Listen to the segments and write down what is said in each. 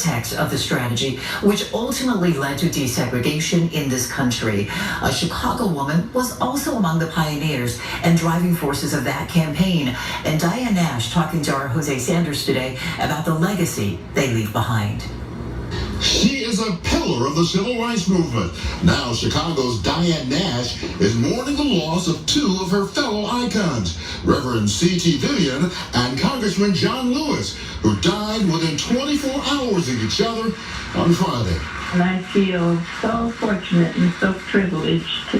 architect of the strategy, which ultimately led to desegregation in this country. A Chicago woman was also among the pioneers and driving forces of that campaign. And Diane Nash talking to our Jose Sanders today about the legacy they leave behind. She is a pillar of the civil rights movement. Now Chicago's Diane Nash is mourning the loss of two of her fellow icons, Reverend C.T. Vivian and Congressman John Lewis, who died within 24 hours of each other on Friday. And I feel so fortunate and so privileged to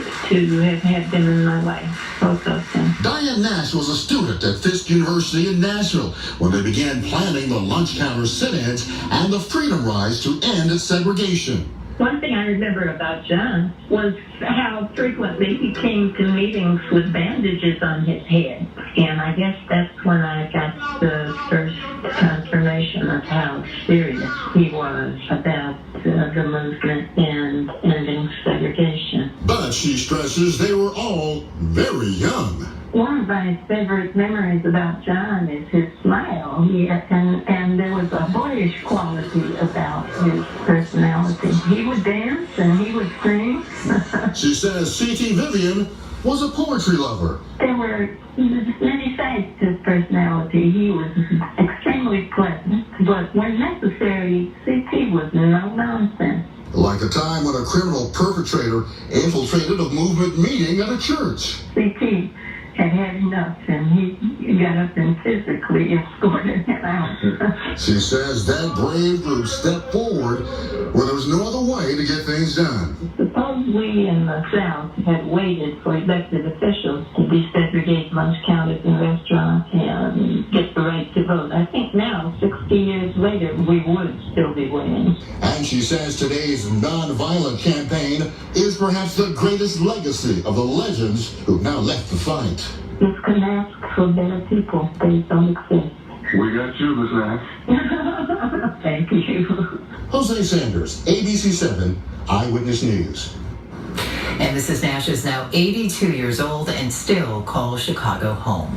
have had them in my life, both of them. Diane Nash was a student at Fisk University in Nashville when they began planning the lunch counter sit-ins and the Freedom Rise to end segregation. One thing I remember about John was how frequently he came to meetings with bandages on his head. And I guess that's when I got the first confirmation of how serious he was about the movement and ending segregation. But she stresses they were all very young. One of my favorite memories about John is his smile, and there was a boyish quality about his personality. He would dance and he would sing. She says C.T. Vivian was a poetry lover. There were many sides to his personality. He was extremely pleasant, but when necessary, C.T. was no nonsense. Like a time when a criminal perpetrator infiltrated a movement meeting at a church. C.T. had enough, and he got up and physically escorted him out. She says that brave group stepped forward when there was no other way to get things done. Suppose we in the South had waited for elected officials to desegregate lunch counters in restaurants and get the right to vote. I think now, 60 years later, we would still be waiting. And she says today's nonviolent campaign is perhaps the greatest legacy of the legends who've now left the fight. Just couldn't ask for better people. They don't exist. We got you, Miss Nash. Thank you. Jose Sanders, ABC 7 Eyewitness News. And Mrs. Nash is now 82 years old and still calls Chicago home.